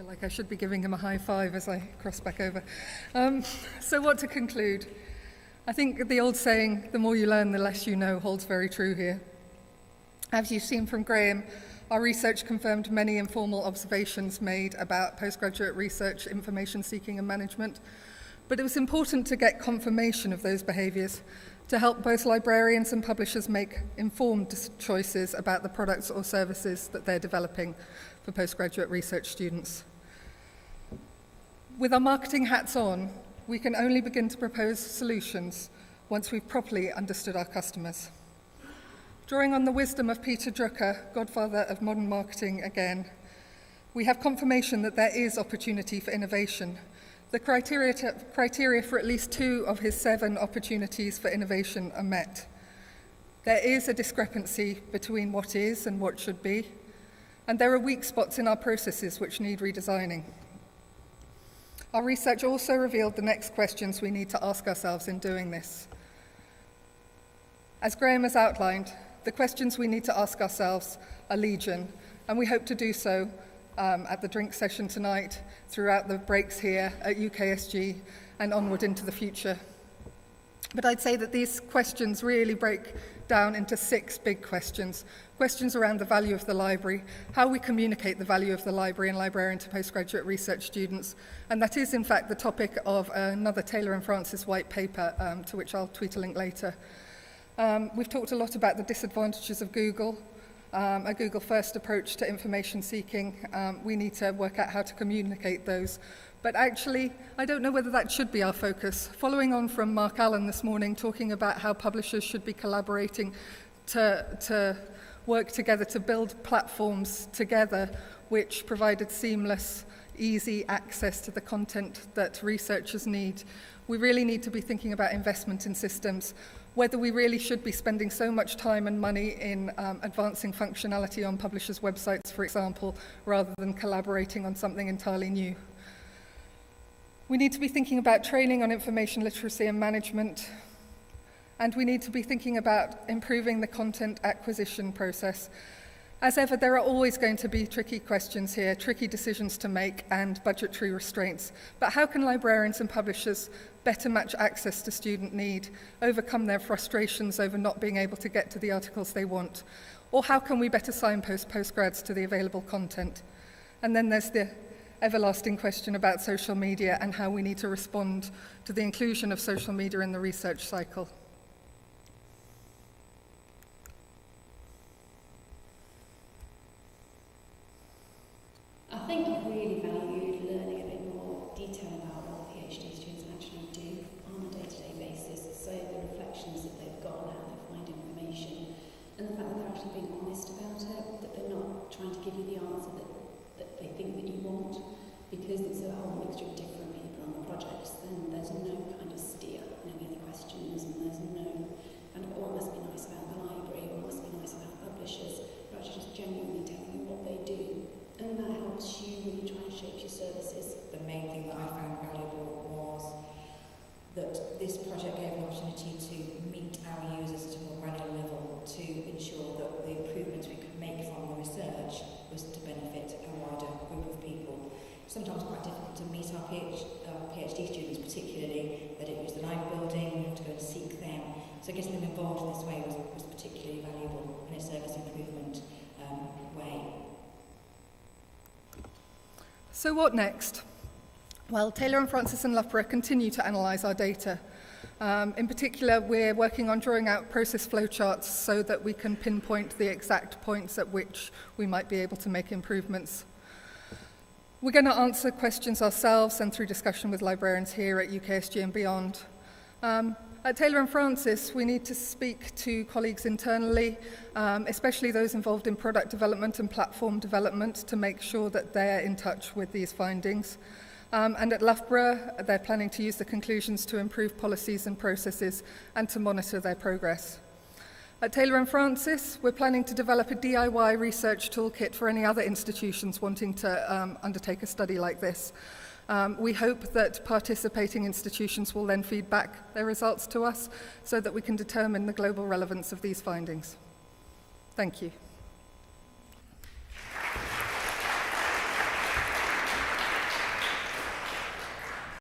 like I should be giving him a high five as I cross back over. So what to conclude? I think the old saying, the more you learn, the less you know, holds very true here. As you've seen from Graham, our research confirmed many informal observations made about postgraduate research, information seeking and management, but it was important to get confirmation of those behaviours to help both librarians and publishers make informed choices about the products or services that they're developing for postgraduate research students. With our marketing hats on, we can only begin to propose solutions once we've properly understood our customers. Drawing on the wisdom of Peter Drucker, godfather of modern marketing again, we have confirmation that there is opportunity for innovation. The criteria for at least 2 of his 7 opportunities for innovation are met. There is a discrepancy between what is and what should be, and there are weak spots in our processes which need redesigning. Our research also revealed the next questions we need to ask ourselves in doing this. As Graham has outlined, the questions we need to ask ourselves are legion, and we hope to do so at the drink session tonight, throughout the breaks here at UKSG, and onward into the future. But I'd say that these questions really break down into 6 big questions. Questions around the value of the library, how we communicate the value of the library and librarian to postgraduate research students, and that is in fact the topic of another Taylor and Francis white paper, to which I'll tweet a link later. We've talked a lot about the disadvantages of Google, a Google-first approach to information seeking. We need to work out how to communicate those. But actually, I don't know whether that should be our focus. Following on from Mark Allen this morning, talking about how publishers should be collaborating to work together to build platforms together which provided seamless, easy access to the content that researchers need. We really need to be thinking about investment in systems, whether we really should be spending so much time and money in advancing functionality on publishers' websites, for example, rather than collaborating on something entirely new. We need to be thinking about training on information literacy and management, and we need to be thinking about improving the content acquisition process. As ever, there are always going to be tricky questions here, tricky decisions to make, and budgetary restraints. But how can librarians and publishers better match access to student need, overcome their frustrations over not being able to get to the articles they want? Or how can we better signpost postgrads to the available content? And then there's the everlasting question about social media and how we need to respond to the inclusion of social media in the research cycle. I think I really valued learning a bit more detail about what PhD students actually do on a day-to-day basis, so the reflections that they've got on how they find information, and the fact that they're actually being honest about it, that they're not trying to give you the answer that they think that you want, because it's a whole mixture of different people on the projects, then there's no kind of steer in any of the questions, and there's no kind of, oh, it must be nice about the library, or it must be nice about publishers. They're actually just genuinely telling you what they do. And that helps you really try and shape your services. The main thing that I found valuable was that this project gave an opportunity to meet our users at a more granular level to ensure that the improvements we could make from the research was to benefit a wider group of people. Sometimes quite difficult to meet our PhD students, particularly that it was the live building, we had to go and seek them. So getting them involved in this way was particularly valuable in a service improvement way. So what next? Well, Taylor and Francis and Loughborough continue to analyse our data. In particular, we're working on drawing out process flowcharts so that we can pinpoint the exact points at which we might be able to make improvements. We're going to answer questions ourselves and through discussion with librarians here at UKSG and beyond. At Taylor and Francis, we need to speak to colleagues internally, especially those involved in product development and platform development, to make sure that they're in touch with these findings. And at Loughborough, they're planning to use the conclusions to improve policies and processes and to monitor their progress. At Taylor and Francis, we're planning to develop a DIY research toolkit for any other institutions wanting to undertake a study like this. We hope that participating institutions will then feed back their results to us so that we can determine the global relevance of these findings. Thank you.